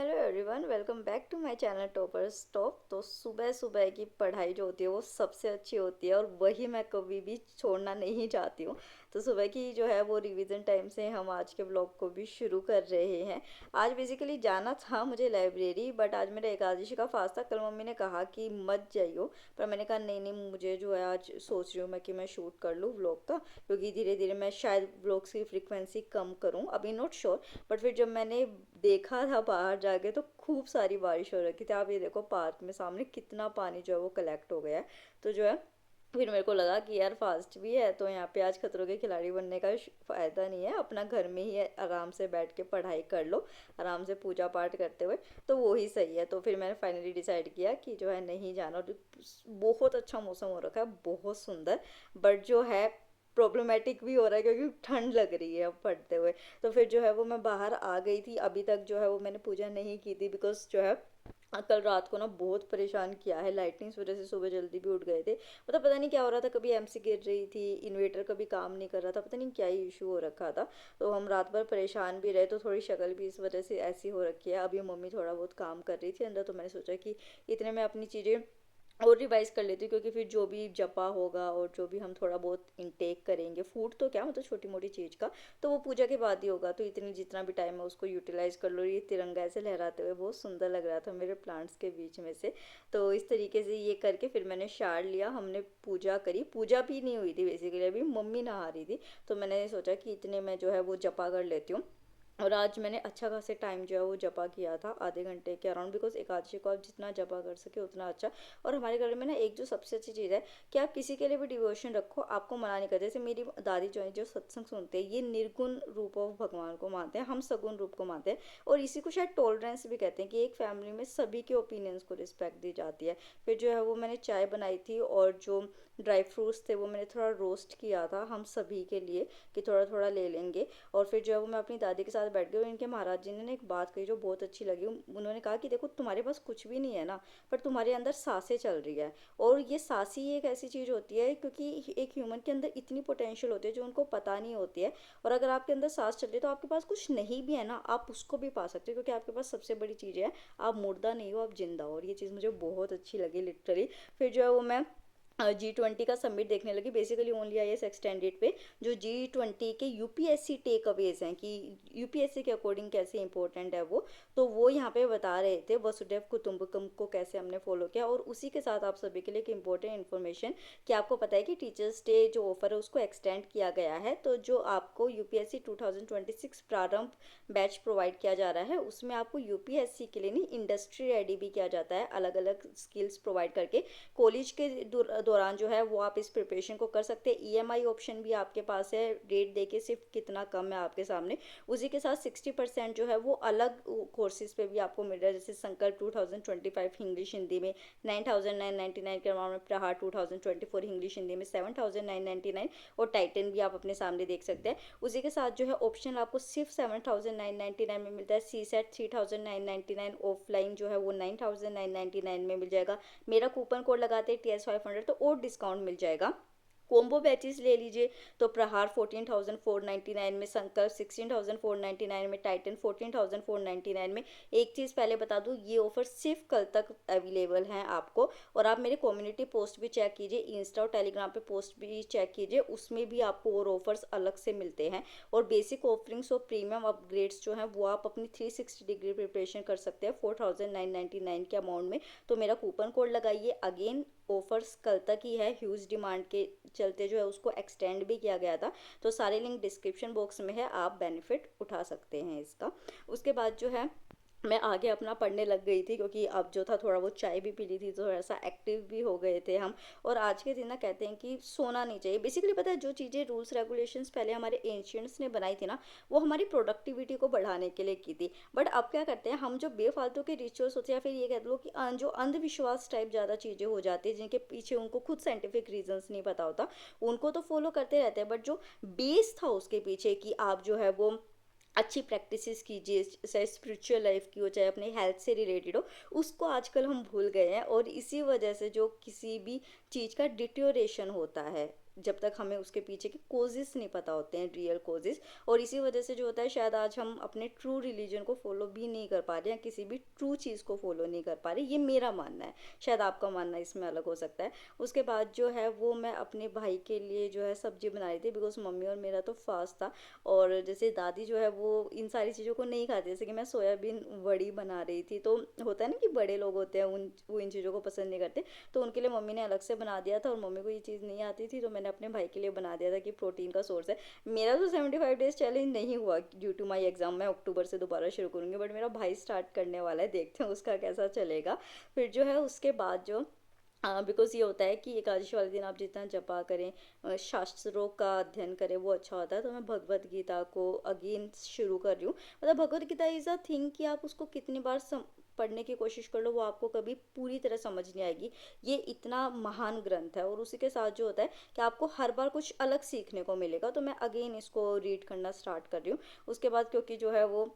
Hello everyone, welcome back to my channel toppers top. तो सुबह सुबह की पढ़ाई जो होती है वो सबसे अच्छी होती है और वही मैं कभी भी छोड़ना नहीं चाहती हूँ। तो सुबह की जो है वो रिवीजन टाइम से हम आज के ब्लॉग को भी शुरू कर रहे हैं। आज बेसिकली जाना था मुझे लाइब्रेरी, बट आज मेरा एकादशी का फास्ट था। कल मम्मी ने कहा कि मत जाइयो, पर मैंने कहा नहीं नहीं, मुझे जो है आज सोच रही हूँ मैं कि मैं शूट कर लूँ व्लॉग का, क्योंकि धीरे धीरे मैं शायद व्लॉग्स की फ्रिक्वेंसी कम करूँ, अभी नॉट श्योर। बट फिर जब मैंने देखा था बाहर जाके तो खूब सारी बारिश हो रखी थी। आप ये देखो पार्क में सामने कितना पानी जो है वो कलेक्ट हो गया है। तो जो है फिर मेरे को लगा कि यार फास्ट भी है तो यहाँ पे आज खतरों के खिलाड़ी बनने का फायदा नहीं है, अपना घर में ही आराम से बैठ के पढ़ाई कर लो, आराम से पूजा पाठ करते हुए, तो वो ही सही है। तो फिर मैंने फाइनली डिसाइड किया कि जो है नहीं जाना। और बहुत अच्छा मौसम हो रखा है, बहुत सुंदर, बट जो है प्रॉब्लमेटिक भी हो रहा है क्योंकि ठंड लग रही है अब पढ़ते हुए। तो फिर जो है वो मैं बाहर आ गई थी। अभी तक जो है वो मैंने पूजा नहीं की थी, बिकॉज जो है कल रात को ना बहुत परेशान किया है लाइटनिंग की वजह से। सुबह जल्दी भी उठ गए थे, मतलब पता नहीं क्या हो रहा था, कभी एमसी गिर रही थी, इन्वेटर कभी काम नहीं कर रहा था, पता नहीं क्या ही इशू हो रखा था। तो हम रात भर परेशान भी रहे, तो थोड़ी शक्ल भी इस वजह से ऐसी हो रखी है। अभी मम्मी थोड़ा बहुत काम कर रही थी अंदर, तो मैंने सोचा कि इतने में अपनी चीज़ें और रिवाइज कर लेती हूँ, क्योंकि फिर जो भी जपा होगा और जो भी हम थोड़ा बहुत इनटेक करेंगे, फूड तो क्या मतलब छोटी मोटी चीज़ का, तो वो पूजा के बाद ही होगा। तो इतनी जितना भी टाइम है उसको यूटिलाइज कर लो। ये तिरंगा ऐसे लहराते हुए बहुत सुंदर लग रहा था मेरे प्लांट्स के बीच में से। तो इस तरीके से ये करके फिर मैंने शार लिया, हमने पूजा करी। पूजा भी नहीं हुई थी बेसिकली, अभी मम्मी नहा रही थी, तो मैंने सोचा कि इतने में जो है वो जपा कर लेती हूँ। और आज मैंने अच्छा खासे टाइम जो है वो जपा किया था, आधे घंटे के अराउंड, बिकॉज एकादशी को आप जितना जपा कर सके उतना अच्छा। और हमारे घर में ना एक जो सबसे अच्छी चीज़ है कि आप किसी के लिए भी डिवोशन रखो, आपको मना नहीं करते। जैसे मेरी दादी जो है, जो सत्संग सुनते हैं, ये निर्गुण रूप ऑफ भगवान को मानते हैं, हम सगुण रूप को मानते हैं। और इसी को शायद टॉलरेंस भी कहते हैं, कि एक फैमिली में सभी के ओपिनियंस को रिस्पेक्ट दी जाती है। फिर जो है वो मैंने चाय बनाई थी, और जो ड्राई फ्रूट्स थे वो मैंने थोड़ा रोस्ट किया था हम सभी के लिए, कि थोड़ा थोड़ा ले लेंगे। और फिर जो है वो मैं अपनी दादी के साथ बैठ गई, और इनके महाराज जी ने एक बात कही जो बहुत अच्छी लगी। उन्होंने कहा कि देखो, तुम्हारे पास कुछ भी नहीं है ना, पर तुम्हारे अंदर सांसें चल रही है। और ये सांस ही एक ऐसी चीज़ होती है, क्योंकि एक ह्यूमन के अंदर इतनी पोटेंशियल होती है जो उनको पता नहीं होती है। और अगर आपके अंदर सांस चल रही है तो आपके पास कुछ नहीं भी है ना, आप उसको भी पा सकते हो, क्योंकि आपके पास सबसे बड़ी चीज़ है, आप मुर्दा नहीं हो, आप जिंदा हो। और ये चीज़ मुझे बहुत अच्छी लगी लिटरली। फिर जो है वो मैं G20 का समिट देखने लगी, बेसिकली ओनली IAS एक्सटेंडेड पे, जो G20 के यूपीएससी टेक अवेज हैं, कि यूपीएससी के अकॉर्डिंग कैसे इंपॉर्टेंट है वो वो यहाँ पे बता रहे थे वसुदेव कुटुंबकम को कैसे हमने फॉलो किया। और उसी के साथ आप सभी के लिए एक इंपॉर्टेंट इन्फॉर्मेशन, कि आपको पता है कि टीचर्स डे जो ऑफर है उसको एक्सटेंड किया गया है। तो जो आपको यूपीएससी 2026 प्रारंभ बैच प्रोवाइड किया जा रहा है, उसमें आपको यूपीएससी के लिए नहीं, इंडस्ट्री रेडी भी किया जाता है, अलग अलग स्किल्स प्रोवाइड करके। कॉलेज के दौरान जो है वो आप इस प्रिपरेशन को कर सकते हैं। ईएमआई ऑप्शन भी आपके पास है, रेट देके सिर्फ कितना कम है आपके सामने। उसी के साथ 60% जो है वो अलग कोर्सेज पे भी आपको मिल रहा है, जैसे संकल्प 2025 इंग्लिश हिंदी में 9,999 के अमाउंट में, प्रहार 2024 इंग्लिश हिंदी में 7,999, और टाइटन भी आप अपने सामने देख सकते हैं। उसी के साथ जो है ऑप्शन आपको सिर्फ 7,999 में मिलता है। सी सेट 3,999, ऑफलाइन जो है वो 9,999 में मिल जाएगा। मेरा कूपन कोड लगाते हैं TS500 तो और डिस्काउंट मिल जाएगा। कॉम्बो बैचेस ले लीजिए तो प्रहार 14,499 में, संकल्प 16,499 में, टाइटन 14,499 में। एक चीज़ पहले बता दूँ, ये ऑफर सिर्फ कल तक अवेलेबल हैं आपको। और आप मेरे कम्युनिटी पोस्ट भी चेक कीजिए, इंस्टा और टेलीग्राम पे पोस्ट भी चेक कीजिए, उसमें भी आपको और ऑफर्स अलग से मिलते हैं। और बेसिक ऑफरिंग्स और प्रीमियम अपग्रेड्स जो हैं वो आप अपनी 360 डिग्री प्रिपरेशन कर सकते हैं 4,999 के अमाउंट में। तो मेरा कूपन कोड लगाइए। अगेन ऑफर्स कल तक ही है, ह्यूज डिमांड के चलते जो है उसको एक्सटेंड भी किया गया था। तो सारे लिंक डिस्क्रिप्शन बॉक्स में है, आप बेनिफिट उठा सकते हैं इसका। उसके बाद जो है मैं आगे अपना पढ़ने लग गई थी, क्योंकि अब जो था थोड़ा बहुत चाय भी पी ली थी, तो थोड़ा सा एक्टिव भी हो गए थे हम। और आज के दिन ना कहते हैं कि सोना नहीं चाहिए। बेसिकली पता है, जो चीज़ें रूल्स रेगुलेशंस पहले हमारे एंशियंट्स ने बनाई थी ना, वो हमारी प्रोडक्टिविटी को बढ़ाने के लिए की थी। बट अब क्या करते हैं हम, जो बेफालतू के रिचुअल्स होते हैं, या फिर ये कह लो कि जो अंधविश्वास टाइप ज़्यादा चीज़ें हो जाती है, जिनके पीछे उनको खुद साइंटिफिक रीजंस नहीं पता होता, उनको तो फॉलो करते रहते हैं। बट जो बेस था उसके पीछे, कि आप जो है वो अच्छी प्रैक्टिसेस कीजिए, चाहे स्पिरिचुअल लाइफ की हो, चाहे अपने हेल्थ से रिलेटेड हो, उसको आजकल हम भूल गए हैं। और इसी वजह से जो किसी भी चीज़ का डिटोरेशन होता है, जब तक हमें उसके पीछे के कोजेस नहीं पता होते हैं, रियल कोजेस। और इसी वजह से जो होता है शायद आज हम अपने ट्रू रिलीजन को फॉलो भी नहीं कर पा रहे हैं, किसी भी ट्रू चीज़ को फॉलो नहीं कर पा रहे, ये मेरा मानना है। शायद आपका मानना इसमें अलग हो सकता है। उसके बाद जो है वो मैं अपने भाई के लिए जो है सब्जी बना रही थी, बिकॉज मम्मी और मेरा तो फास्ट था। और जैसे दादी जो है वो इन सारी चीज़ों को नहीं खाती, जैसे कि मैं सोयाबीन वड़ी बना रही थी, तो होता है ना कि बड़े लोग होते हैं उन वो इन चीज़ों को पसंद नहीं करते, तो उनके लिए मम्मी ने अलग से बना दिया था। और मम्मी को ये चीज़ नहीं आती थी, तो मैंने अपने भाई के लिए बना दिया था कि प्रोटीन का सोर्स है। मेरा तो 75 डेज चैलेंज नहीं हुआ ड्यू टू माई एग्जाम, मैं अक्टूबर से दोबारा शुरू करूँगी, बट मेरा भाई स्टार्ट करने वाला है, देखते हैं उसका कैसा चलेगा। फिर जो है उसके बाद जो बिकॉज ये होता है कि एकादशी वाले दिन आप जितना जपा करें, शास्त्रों का अध्ययन करें, वो अच्छा होता है। तो मैं भगवत गीता को अगेन शुरू कर रही हूँ। मतलब Bhagavad Gita is a thing कि आप उसको कितनी बार पढ़ने की कोशिश कर लो, वो आपको कभी पूरी तरह समझ नहीं आएगी। ये इतना महान ग्रंथ है। और उसी के साथ जो होता है कि आपको हर बार कुछ अलग सीखने को मिलेगा, तो मैं अगेन इसको रीड करना स्टार्ट कर रही हूँ। उसके बाद क्योंकि जो है वो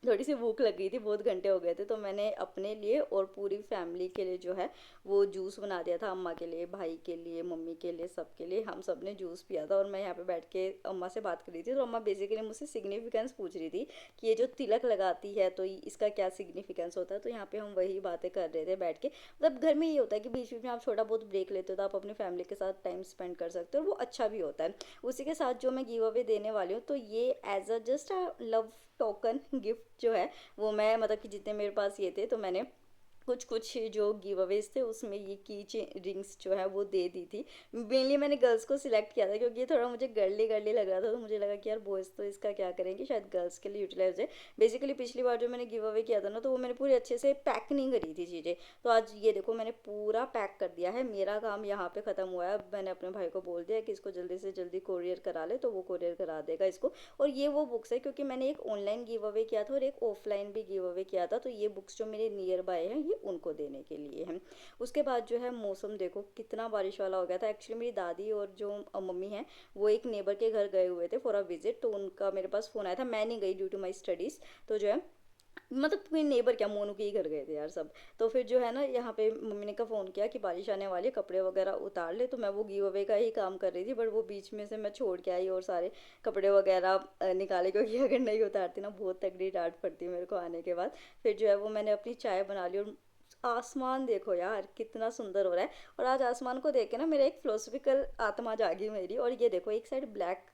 थोड़ी सी भूख लग गई थी, बहुत घंटे हो गए थे, तो मैंने अपने लिए और पूरी फैमिली के लिए जो है वो जूस बना दिया था। अम्मा के लिए, भाई के लिए, मम्मी के लिए, सबके लिए हम सब ने जूस पिया था। और मैं यहाँ पे बैठ के अम्मा से बात कर रही थी, तो अम्मा बेसिकली मुझसे सिग्निफिकेंस पूछ रही थी कि ये जो तिलक लगाती है तो इसका क्या सिग्निफिकेंस होता है। तो यहाँ पे हम वही बातें कर रहे थे बैठ के। मतलब घर में ये होता है कि बीच बीच में आप छोटा बहुत ब्रेक लेते हो, तो आप अपनी फैमिली के साथ टाइम स्पेंड कर सकते हो, और वो अच्छा भी होता है। उसी के साथ जो मैं गिव अवे देने वाली हूँ, तो ये as a just a love token gift जो है वो मैं, मतलब कि जितने मेरे पास ये थे, तो मैंने कुछ कुछ जो गिव अवेज थे उसमें ये की रिंग्स जो है वो दे दी थी। मेनली मैंने गर्ल्स को सिलेक्ट किया था, क्योंकि ये थोड़ा मुझे गर्ली गर्ली लग रहा था, तो मुझे लगा कि यार बॉयज़ तो इसका क्या करेंगे, शायद गर्ल्स के लिए यूटिलाइज हो जाए। बेसिकली पिछली बार जो मैंने गिव अवे किया था ना, तो वो मैंने पूरी अच्छे से पैक नहीं करी थी चीज़ें। तो आज ये देखो मैंने पूरा पैक कर दिया है, मेरा काम यहाँ पे ख़त्म हुआ है। अब मैंने अपने भाई को बोल दिया कि इसको जल्दी से जल्दी कोरियर करा ले, तो वो कोरियर करा देगा इसको। और ये वो बुक्स है, क्योंकि मैंने एक ऑनलाइन गिव अवे किया था और एक ऑफलाइन भी गिव अवे किया था, तो ये बुक्स जो मेरे नियर बाय हैं ये उनको देने के लिए हैं। उसके बाद जो है मौसम देखो कितना बारिश वाला हो गया था। एक्चुअली मेरी दादी और जो मम्मी हैं वो एक नेबर के घर गए हुए थे फॉर अ विजिट, तो उनका मेरे पास फ़ोन आया था, मैं नहीं गई ड्यू टू माई स्टडीज़। तो जो है मतलब कोई नेबर क्या, मोनू के ही घर गए थे यार सब। तो फिर जो है ना यहाँ पे मम्मी ने का फ़ोन किया कि बारिश आने वाली है, कपड़े वगैरह उतार ले। तो मैं वो गिव अवे का ही काम कर रही थी, बट वो बीच में से मैं छोड़ के आई और सारे कपड़े वगैरह निकाले, क्योंकि अगर नहीं उतारती ना बहुत तगड़ी डांट पड़ती है मेरे को आने के बाद। फिर जो है वो मैंने अपनी चाय बना ली। और आसमान देखो यार कितना सुंदर हो रहा है। और आज आसमान को देख के ना मेरा एक फिलोसफिकल आत्मा जागी मेरी। और ये देखो एक साइड ब्लैक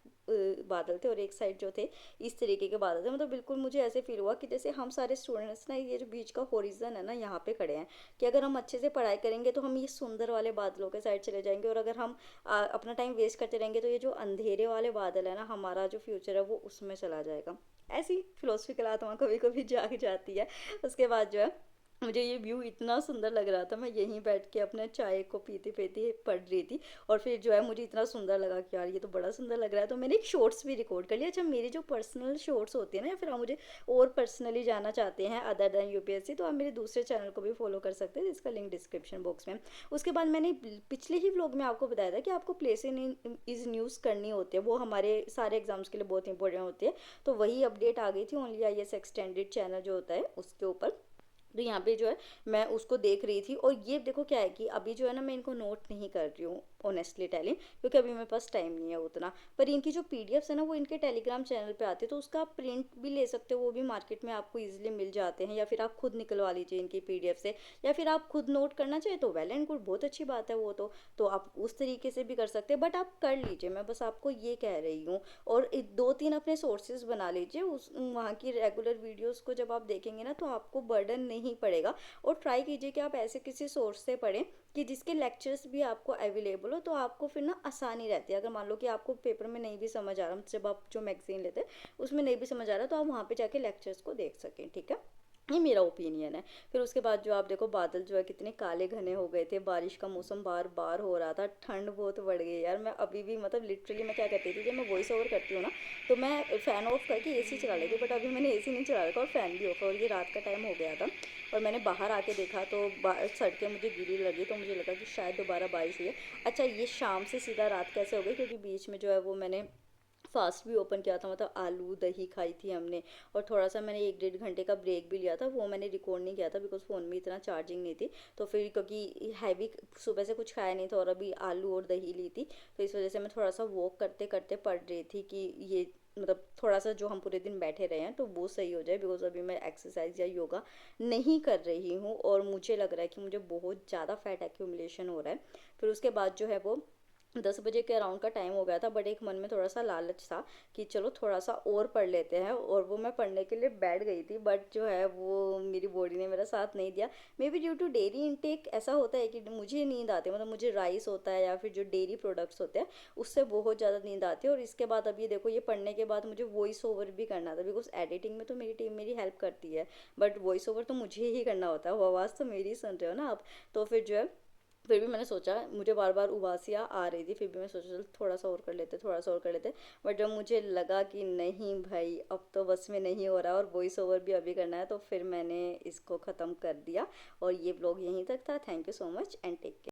बादल थे और एक साइड जो थे इस तरीके के बादल थे। मतलब बिल्कुल मुझे ऐसे फील हुआ कि जैसे हम सारे स्टूडेंट्स ना ये जो बीच का होरिजन है ना यहाँ पे खड़े हैं, कि अगर हम अच्छे से पढ़ाई करेंगे तो हम ये सुंदर वाले बादलों के साइड चले जाएंगे। और अगर हम अपना टाइम वेस्ट करते रहेंगे तो ये जो अंधेरे वाले बादल है ना, हमारा जो फ्यूचर है वो उसमें चला जाएगा। ऐसी फिलोसफिकल आत्मा कभी कभी जाग जाती है। उसके बाद जो है मुझे ये व्यू इतना सुंदर लग रहा था, मैं यहीं बैठ के अपने चाय को पीते पीते पढ़ रही थी। और फिर जो है मुझे इतना सुंदर लगा कि यार ये तो बड़ा सुंदर लग रहा है, तो मैंने एक शॉर्ट्स भी रिकॉर्ड कर लिया। अच्छा मेरी जो पर्सनल शॉर्ट्स होती है ना, या फिर आप मुझे और पर्सनली जाना चाहते हैं अदर देन यूपीएससी, तो आप मेरे दूसरे चैनल को भी फॉलो कर सकते हैं, जिसका लिंक डिस्क्रिप्शन बॉक्स में। उसके बाद मैंने पिछले ही व्लॉग में आपको बताया था कि आपको प्लेस इन इज न्यूज़ करनी होती है, वो हमारे सारे एग्जाम्स के लिए बहुत इंपॉर्टेंट होती है। तो वही अपडेट आ गई थी only I S extended channel जो होता है उसके ऊपर। तो यहाँ पे जो है मैं उसको देख रही थी। और ये देखो क्या है कि अभी जो है ना मैं इनको नोट नहीं कर रही हूँ ऑनेस्टली टेलिंग, क्योंकि अभी मेरे पास टाइम नहीं है उतना। पर इनकी जो पीडीएफ्स है ना वो इनके टेलीग्राम चैनल पे आते हैं, तो उसका आप प्रिंट भी ले सकते हो, वो भी मार्केट में आपको इजीली मिल जाते हैं। या फिर आप खुद निकलवा लीजिए इनकी पीडीएफ से, या फिर आप खुद नोट करना चाहे तो वेल एंड गुड, बहुत अच्छी बात है वो तो आप उस तरीके से भी कर सकते हैं। बट आप कर लीजिए, मैं बस आपको ये कह रही हूँ। और दो तीन अपने सोर्सेज बना लीजिए, उस वहाँ की रेगुलर वीडियोज़ को जब आप देखेंगे ना तो आपको बर्डन नहीं पड़ेगा। और ट्राई कीजिए कि आप ऐसे किसी सोर्स से पढ़ें कि जिसके लेक्चर्स भी आपको अवेलेबल हो, तो आपको फिर ना आसानी रहती है। अगर मान लो कि आपको पेपर में नहीं भी समझ आ रहा, जब आप जो मैगजीन लेते हैं उसमें नहीं भी समझ आ रहा, तो आप वहाँ पे जाके लेक्चर्स को देख सकें, ठीक है। ये मेरा ओपिनियन है। फिर उसके बाद जो आप देखो बादल जो है कितने काले घने हो गए थे, बारिश का मौसम बार बार हो रहा था, ठंड बहुत बढ़ गई यार। मैं अभी भी मतलब लिटरली मैं क्या करती थी, जब मैं वॉइस ओवर करती हूँ ना तो मैं फ़ैन ऑफ करके एसी चला लेती हूँ, बट अभी मैंने एसी नहीं चला रखा और फ़ैन भी ऑफ है। और ये रात का टाइम हो गया था और मैंने बाहर आके देखा तो सड़कें मुझे गीली लगी, तो मुझे लगा कि शायद दोबारा बारिश हुई है। अच्छा ये शाम से सीधा रात कैसे हो गई, क्योंकि बीच में जो है वो मैंने फास्ट भी ओपन किया था, मतलब आलू दही खाई थी हमने। और थोड़ा सा मैंने 1 डेढ़ घंटे का ब्रेक भी लिया था, वो मैंने रिकॉर्ड नहीं किया था बिकॉज फ़ोन में इतना चार्जिंग नहीं थी। तो फिर क्योंकि हैवी सुबह से कुछ खाया नहीं था और अभी आलू और दही ली थी, तो इस वजह से मैं थोड़ा सा वॉक करते करते पढ़ रही थी कि ये मतलब थोड़ा सा जो हम पूरे दिन बैठे रहे हैं तो वो सही हो जाए, बिकॉज अभी मैं एक्सरसाइज या योगा नहीं कर रही हूँ और मुझे लग रहा है कि मुझे बहुत ज़्यादा फैट एक्यूमुलेशन हो रहा है। फिर उसके बाद जो है वो 10 बजे के अराउंड का टाइम हो गया था, बट एक मन में थोड़ा सा लालच था कि चलो थोड़ा सा और पढ़ लेते हैं, और वो मैं पढ़ने के लिए बैठ गई थी, बट जो है वो मेरी बॉडी ने मेरा साथ नहीं दिया। Maybe due to dairy intake ऐसा होता है कि मुझे नींद आती है, मतलब मुझे राइस होता है या फिर जो डेयरी प्रोडक्ट्स होते हैं उससे बहुत ज़्यादा नींद आती है। और इसके बाद अब ये देखो, ये पढ़ने के बाद मुझे वॉइस ओवर भी करना था, बिकॉज एडिटिंग में तो मेरी टीम मेरी हेल्प करती है, बट वॉइस ओवर तो मुझे ही करना होता है, वो आवाज़ तो मेरी ही सुन रहे हो ना आप। तो फिर जो है, फिर भी मैंने सोचा, मुझे बार बार उबासियाँ आ रही थी, फिर भी मैं सोचा चल थोड़ा सा और कर लेते, थोड़ा सा और कर लेते। बट जब मुझे लगा कि नहीं भाई अब तो बस में नहीं हो रहा और वॉइस ओवर भी अभी करना है, तो फिर मैंने इसको ख़त्म कर दिया। और ये ब्लॉग यहीं तक था। Thank you so much and take care.